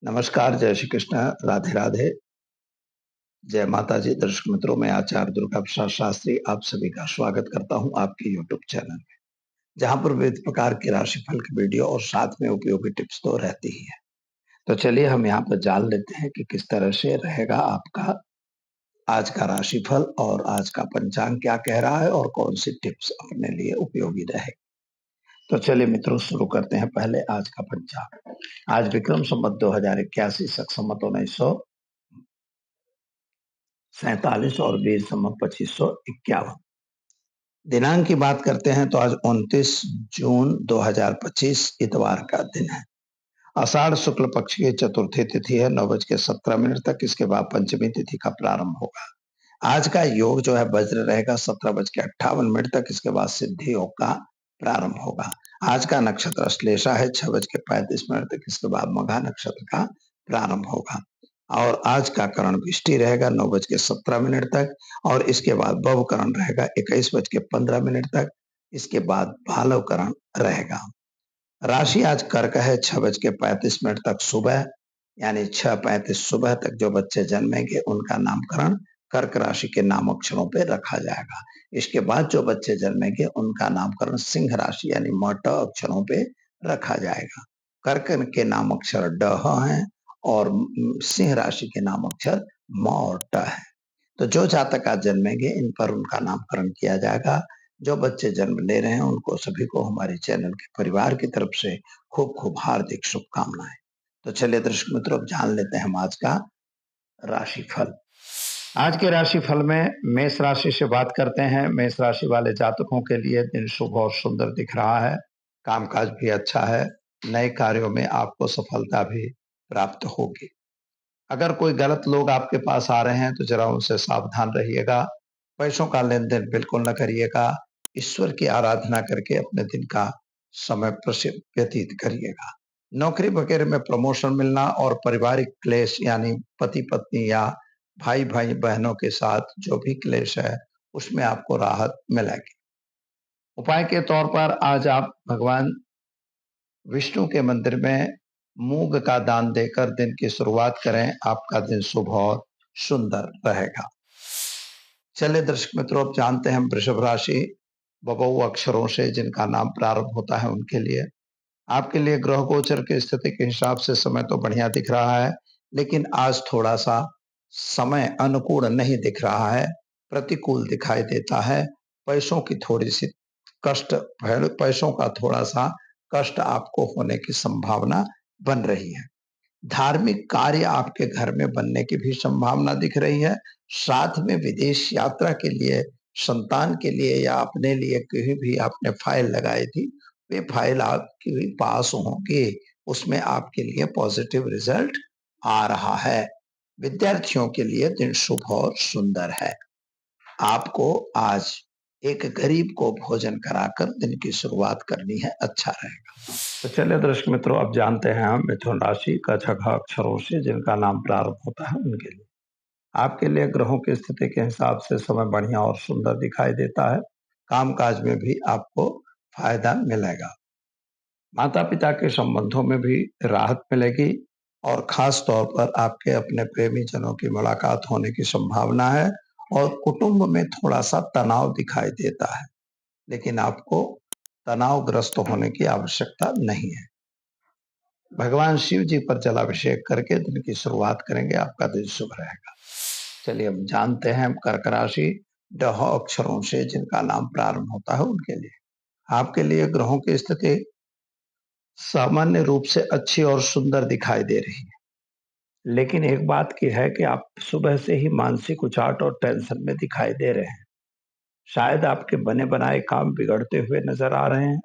नमस्कार, जय श्री कृष्ण, राधे राधे, जय माता जी। दर्शक मित्रों, मैं आचार्य दुर्गा प्रसाद शास्त्री आप सभी का स्वागत करता हूं आपके यूट्यूब चैनल में, जहां पर विविध प्रकार के राशिफल की वीडियो और साथ में उपयोगी टिप्स तो रहती ही है। तो चलिए हम यहाँ पर जान लेते हैं कि किस तरह से रहेगा आपका आज का राशिफल और आज का पंचांग क्या कह रहा है और कौन सी टिप्स अपने लिए उपयोगी रहे। तो चलिए मित्रों, शुरू करते हैं पहले आज का पंचांग। आज विक्रम संवत 2081, शक संवत 1947 और वीर संवत 2551। दिनांक की बात करते हैं तो आज 29 जून 2025 इतवार का दिन है। आषाढ़ शुक्ल पक्ष की चतुर्थी तिथि है, 9:17 तक। इसके बाद पंचमी तिथि का प्रारंभ होगा। आज का योग जो है वज्र रहेगा 17:58 तक। इसके बाद सिद्धि योग का प्रारंभ होगा। आज का नक्षत्र अश्लेषा है, 6:35 तक। इसके बाद मघा नक्षत्र का प्रारंभ होगा। और आज का करण विष्टि रहेगा 9:17 तक। और इसके बाद बव करण रहेगा 21:15 तक। इसके बाद भालव करण रहेगा। राशि आज कर्क है, 6:35 तक सुबह, यानी 6:35 सुबह तक जो बच्चे जन्मेंगे उनका नामकरण कर्क राशि के नाम अक्षरों पे रखा जाएगा। इसके बाद जो बच्चे जन्मेंगे उनका नामकरण सिंह राशि यानी मट अक्षरों पे रखा जाएगा। कर्क के नाम अक्षर ड हैं और सिंह राशि के नाम अक्षर म और ट है। तो जो जातक आज जन्मेंगे इन पर उनका नामकरण किया जाएगा। जो बच्चे जन्म ले रहे हैं उनको सभी को हमारे चैनल के परिवार की तरफ से खूब खूब हार्दिक शुभकामनाएं। तो चलिए दर्शक मित्रों, अब जान लेते हैं हम आज का राशिफल। आज के राशिफल में मेष राशि से बात करते हैं। मेष राशि वाले जातकों के लिए दिन शुभ और सुंदर दिख रहा है। कामकाज भी अच्छा है। नए कार्यों में आपको सफलता भी प्राप्त होगी। अगर कोई गलत लोग आपके पास आ रहे हैं तो जरा उनसे सावधान रहिएगा। पैसों का लेन देन बिल्कुल न करिएगा। ईश्वर की आराधना करके अपने दिन का समय व्यतीत करिएगा। नौकरी वगैरह में प्रमोशन मिलना और पारिवारिक क्लेश यानी पति पत्नी या भाई भाई बहनों के साथ जो भी क्लेश है उसमें आपको राहत मिलेगी। उपाय के तौर पर आज आप भगवान विष्णु के मंदिर में मूंग का दान देकर दिन की शुरुआत करें। आपका दिन शुभ और सुंदर रहेगा। चलिए दर्शक मित्रों, अब जानते हैं वृषभ राशि बबऊ अक्षरों से जिनका नाम प्रारंभ होता है उनके लिए। आपके लिए ग्रह गोचर की स्थिति के हिसाब से समय तो बढ़िया दिख रहा है, लेकिन आज थोड़ा सा समय अनुकूल नहीं दिख रहा है, प्रतिकूल दिखाई देता है। पैसों की थोड़ी सी पैसों का थोड़ा सा कष्ट आपको होने की संभावना बन रही है। धार्मिक कार्य आपके घर में बनने की भी संभावना दिख रही है। साथ में विदेश यात्रा के लिए, संतान के लिए या अपने लिए कहीं भी आपने फाइल लगाई थी, वे फाइल आपके पास होंगे। उसमें आपके लिए पॉजिटिव रिजल्ट आ रहा है। विद्यार्थियों के लिए दिन शुभ और सुंदर है। आपको आज एक गरीब को भोजन कराकर दिन की शुरुआत करनी है, अच्छा रहेगा। तो चलिए दर्शक मित्रों, अब जानते हैं हम मिथुन राशि का छठा अक्षरों से जिनका नाम प्रारंभ होता है उनके लिए। आपके लिए ग्रहों की स्थिति के हिसाब से समय बढ़िया और सुंदर दिखाई देता है। कामकाज में भी आपको फायदा मिलेगा। माता पिता के संबंधों में भी राहत मिलेगी और खास तौर पर आपके अपने प्रेमी जनों की मुलाकात होने की संभावना है। और कुटुंब में थोड़ा सा तनाव दिखाई देता है, लेकिन आपको तनावग्रस्त होने की आवश्यकता नहीं है। भगवान शिव जी पर जलाभिषेक करके दिन की शुरुआत करेंगे, आपका दिन शुभ रहेगा। चलिए हम जानते हैं कर्क राशि डह अक्षरों से जिनका नाम प्रारंभ होता है उनके लिए। आपके लिए ग्रहों की स्थिति सामान्य रूप से अच्छी और सुंदर दिखाई दे रही है, लेकिन एक बात की है कि आप सुबह से ही मानसिक उचाट और टेंशन में दिखाई दे रहे हैं। शायद आपके बने बनाए काम बिगड़ते हुए नजर आ रहे हैं।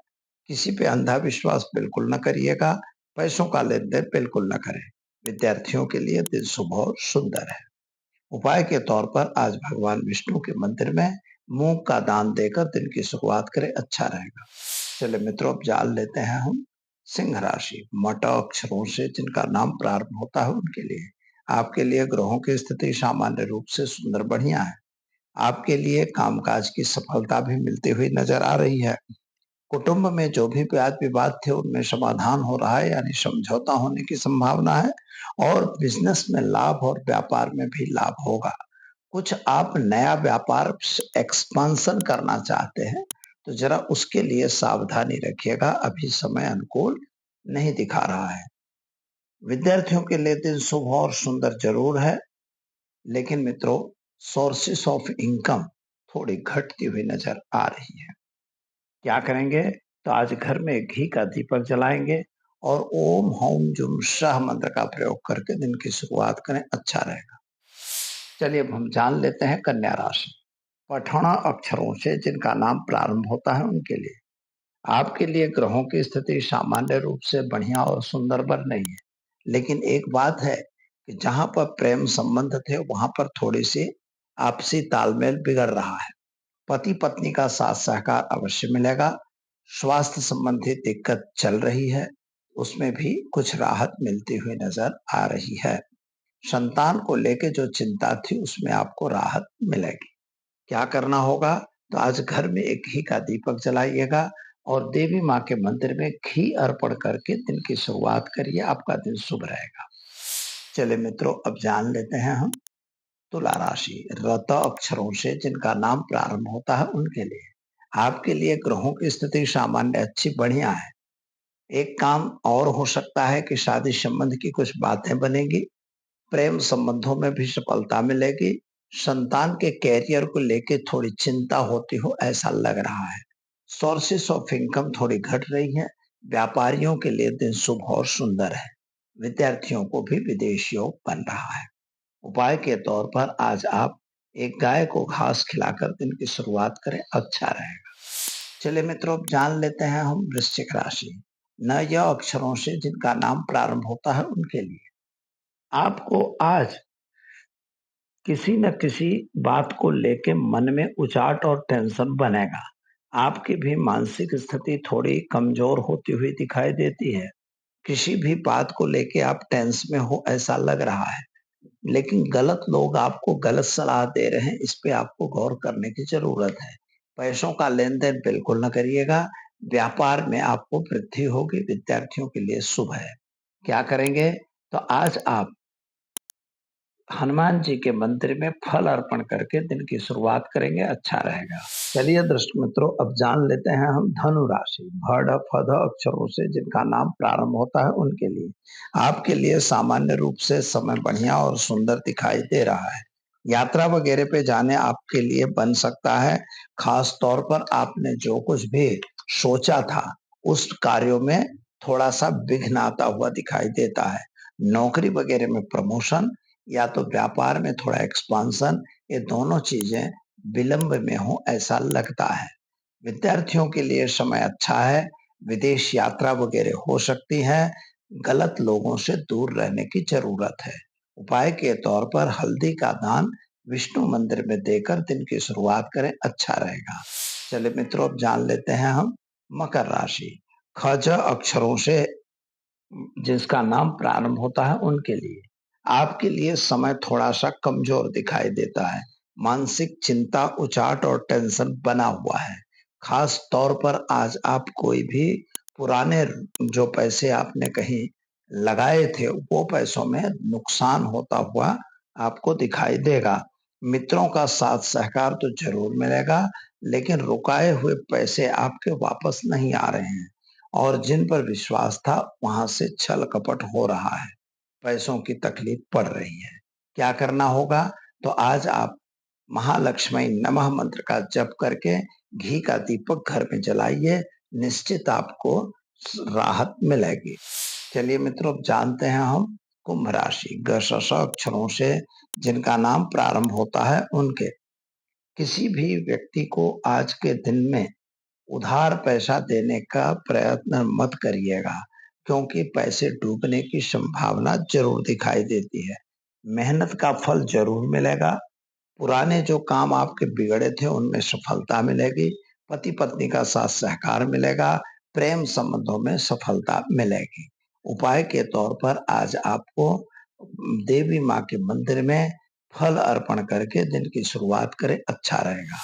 किसी पे अंधा विश्वास बिल्कुल न करिएगा। पैसों का लेन देन बिल्कुल न करें। विद्यार्थियों के लिए दिन शुभ और सुंदर है। उपाय के तौर पर आज भगवान विष्णु के मंदिर में मूंग का दान देकर दिन की शुरुआत करें, अच्छा रहेगा। चलिए मित्रों, अब जान लेते हैं हम सिंह राशि मट अक्षरों से जिनका नाम प्रारंभ होता है उनके लिए। आपके लिए ग्रहों की स्थिति सामान्य रूप से सुंदर बढ़िया है। आपके लिए कामकाज की सफलता भी मिलती हुई नजर आ रही है। कुटुंब में जो भी वाद विवाद थे उनमें समाधान हो रहा है, यानी समझौता होने की संभावना है। और बिजनेस में लाभ और व्यापार में भी लाभ होगा। कुछ आप नया व्यापार एक्सपांसन करना चाहते हैं तो जरा उसके लिए सावधानी रखिएगा, अभी समय अनुकूल नहीं दिखा रहा है। विद्यार्थियों के लिए दिन शुभ और सुंदर जरूर है, लेकिन मित्रों सोर्सेस ऑफ इनकम थोड़ी घटती हुई नजर आ रही है। क्या करेंगे? तो आज घर में घी का दीपक जलाएंगे और ओम हौम जुम शाह मंत्र का प्रयोग करके दिन की शुरुआत करें, अच्छा रहेगा। चलिए अब हम जान लेते हैं कन्या राशि। पठौना अक्षरों से जिनका नाम प्रारंभ होता है उनके लिए आपके लिए ग्रहों की स्थिति सामान्य रूप से बढ़िया और सुंदर बन रही है। लेकिन एक बात है कि जहां पर प्रेम संबंध थे वहां पर थोड़ी सी आपसी तालमेल बिगड़ रहा है। पति पत्नी का साथ सहकार अवश्य मिलेगा। स्वास्थ्य संबंधी दिक्कत चल रही है, उसमें भी कुछ राहत मिलती हुई नजर आ रही है। संतान को लेकर जो चिंता थी उसमें आपको राहत मिलेगी। क्या करना होगा? तो आज घर में एक घी का दीपक जलाइएगा और देवी माँ के मंदिर में घी अर्पण करके दिन की शुरुआत करिए, आपका दिन शुभ रहेगा। चले मित्रों अब जान लेते हैं हम तुला राशि। रत अक्षरों से जिनका नाम प्रारंभ होता है उनके लिए आपके लिए ग्रहों की स्थिति सामान्य अच्छी बढ़िया है। एक काम और हो सकता है कि शादी संबंध की कुछ बातें बनेगी। प्रेम संबंधों में भी सफलता मिलेगी। संतान के कैरियर को लेके थोड़ी चिंता होती हो ऐसा लग रहा है। सोर्सेस ऑफ इनकम थोड़ी घट रही है। व्यापारियों के लिए दिन शुभ और सुंदर है। विद्यार्थियों को भी विदेश योग बन रहा है। उपाय के तौर पर आज आप एक गाय को घास खिलाकर दिन की शुरुआत करें, अच्छा रहेगा। चलिए मित्रों अब जान लेते हैं हम वृश्चिक राशि। न यह अक्षरों से जिनका नाम प्रारंभ होता है उनके लिए आपको आज किसी न किसी बात को लेके मन में उचाट और टेंशन बनेगा। आपकी भी मानसिक स्थिति थोड़ी कमजोर होती हुई दिखाई देती है। किसी भी बात को लेके आप टेंस में हो ऐसा लग रहा है, लेकिन गलत लोग आपको गलत सलाह दे रहे हैं, इस पे आपको गौर करने की जरूरत है। पैसों का लेन देन बिल्कुल न करिएगा। व्यापार में आपको वृद्धि होगी। विद्यार्थियों के लिए शुभ है। क्या करेंगे? तो आज आप हनुमान जी के मंदिर में फल अर्पण करके दिन की शुरुआत करेंगे, अच्छा रहेगा। चलिए दर्शक मित्रों अब जान लेते हैं हम धनु राशि। भड फध अक्षरों से जिनका नाम प्रारंभ होता है उनके लिए आपके लिए सामान्य रूप से समय बढ़िया और सुंदर दिखाई दे रहा है। यात्रा वगैरह पे जाने आपके लिए बन सकता है। खास तौर पर आपने जो कुछ भी सोचा था उस कार्यों में थोड़ा सा विघ्न आता हुआ दिखाई देता है। नौकरी वगैरह में प्रमोशन या तो व्यापार में थोड़ा एक्सपांसन, ये दोनों चीजें विलंब में हो ऐसा लगता है। विद्यार्थियों के लिए समय अच्छा है। विदेश यात्रा वगैरह हो सकती है। गलत लोगों से दूर रहने की जरूरत है। उपाय के तौर पर हल्दी का दान विष्णु मंदिर में देकर दिन की शुरुआत करें, अच्छा रहेगा। चलिए मित्रों अब जान लेते हैं हम मकर राशि। खज अक्षरों से जिसका नाम प्रारंभ होता है उनके लिए आपके लिए समय थोड़ा सा कमजोर दिखाई देता है। मानसिक चिंता उचाट और टेंशन बना हुआ है। खास तौर पर आज आप कोई भी पुराने जो पैसे आपने कहीं लगाए थे वो पैसों में नुकसान होता हुआ आपको दिखाई देगा। मित्रों का साथ सहकार तो जरूर मिलेगा, लेकिन रुकाए हुए पैसे आपके वापस नहीं आ रहे हैं और जिन पर विश्वास था वहां से छल कपट हो रहा है। पैसों की तकलीफ पड़ रही है। क्या करना होगा? तो आज आप महालक्ष्मी नमः मंत्र का जप करके घी का दीपक घर में जलाइए, निश्चित आपको राहत मिलेगी। चलिए मित्रों अब जानते हैं हम कुंभ राशि। ग श श अक्षरों से जिनका नाम प्रारंभ होता है उनके किसी भी व्यक्ति को आज के दिन में उधार पैसा देने का प्रयत्न मत करिएगा, क्योंकि पैसे डूबने की संभावना जरूर दिखाई देती है। मेहनत का फल जरूर मिलेगा। पुराने जो काम आपके बिगड़े थे उनमें सफलता मिलेगी। पति पत्नी का साथ सहकार मिलेगा। प्रेम संबंधों में सफलता मिलेगी। उपाय के तौर पर आज आपको देवी माँ के मंदिर में फल अर्पण करके दिन की शुरुआत करें, अच्छा रहेगा।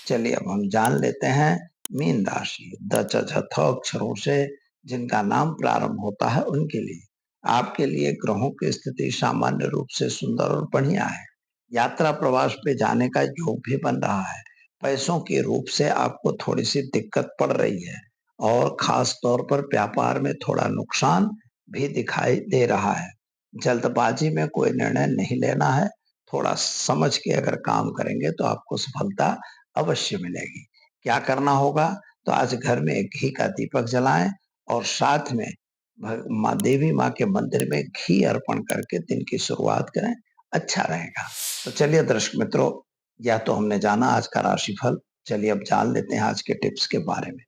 चलिए अब हम जान लेते हैं मीन राशि, द च झ थ अक्षरों से जिनका नाम प्रारंभ होता है उनके लिए आपके लिए ग्रहों की स्थिति सामान्य रूप से सुंदर और बढ़िया है। यात्रा प्रवास पे जाने का योग भी बन रहा है। पैसों के रूप से आपको थोड़ी सी दिक्कत पड़ रही है और खास तौर पर व्यापार में थोड़ा नुकसान भी दिखाई दे रहा है। जल्दबाजी में कोई निर्णय नहीं लेना है। थोड़ा समझ के अगर काम करेंगे तो आपको सफलता अवश्य मिलेगी। क्या करना होगा? तो आज घर में एक घी का दीपक जलाएं और साथ में माँ देवी माँ के मंदिर में घी अर्पण करके दिन की शुरुआत करें, अच्छा रहेगा। तो चलिए दर्शक मित्रों, या तो हमने जाना आज का राशिफल, चलिए अब जान लेते हैं आज के टिप्स के बारे में।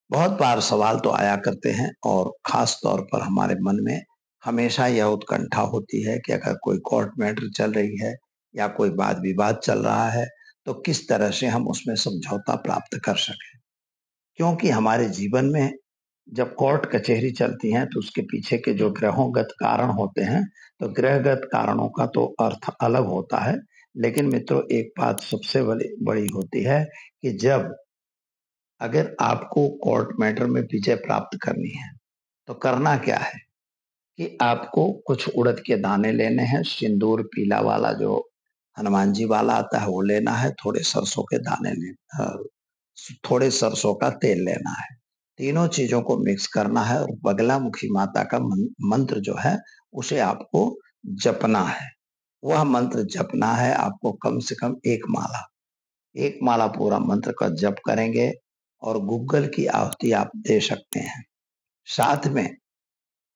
बहुत बार सवाल तो आया करते हैं और खास तौर पर हमारे मन में हमेशा यह उत्कंठा होती है कि अगर कोई कोर्ट मैटर चल रही है या कोई वाद विवाद चल रहा है तो किस तरह से हम उसमें समझौता प्राप्त कर सकें, क्योंकि हमारे जीवन में जब कोर्ट कचहरी चलती हैं तो उसके पीछे के जो ग्रहोंगत कारण होते हैं, तो ग्रहगत कारणों का तो अर्थ अलग होता है। लेकिन मित्रों, एक बात सबसे बड़ी बड़ी होती है कि जब अगर आपको कोर्ट मैटर में विजय प्राप्त करनी है तो करना क्या है कि आपको कुछ उड़द के दाने लेने हैं, सिंदूर पीला वाला जो हनुमान जी वाला आता है वो लेना है, थोड़े सरसों के दाने थोड़े सरसों का तेल लेना है। तीनों चीजों को मिक्स करना है और बगलामुखी माता का मंत्र जो है उसे आपको जपना है। वह मंत्र जपना है आपको कम से कम एक माला पूरा मंत्र का जप करेंगे और गूगल की आहुति आप दे सकते हैं। साथ में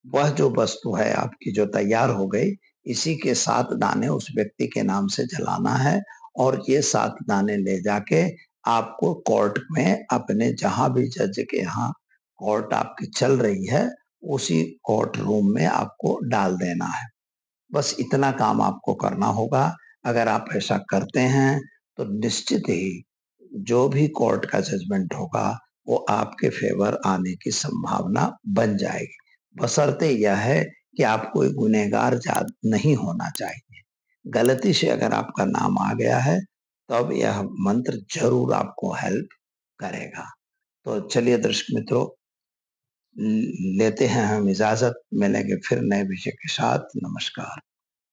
वह जो वस्तु है आपकी जो तैयार हो गई, इसी के 7 दाने उस व्यक्ति के नाम से जलाना है और ये 7 दाने ले जाके आपको कोर्ट में अपने जहां भी जज के यहाँ कोर्ट आपकी चल रही है उसी कोर्ट रूम में आपको डाल देना है। बस इतना काम आपको करना होगा। अगर आप ऐसा करते हैं तो निश्चित ही जो भी कोर्ट का जजमेंट होगा वो आपके फेवर आने की संभावना बन जाएगी। बशर्ते यह है कि आप कोई गुनहगार नहीं होना चाहिए। गलती से अगर आपका नाम आ गया है तब यह मंत्र जरूर आपको हेल्प करेगा। तो चलिए दर्शक मित्रों, लेते हैं हम इजाजत, मिलेंगे फिर नए विषय के साथ। नमस्कार।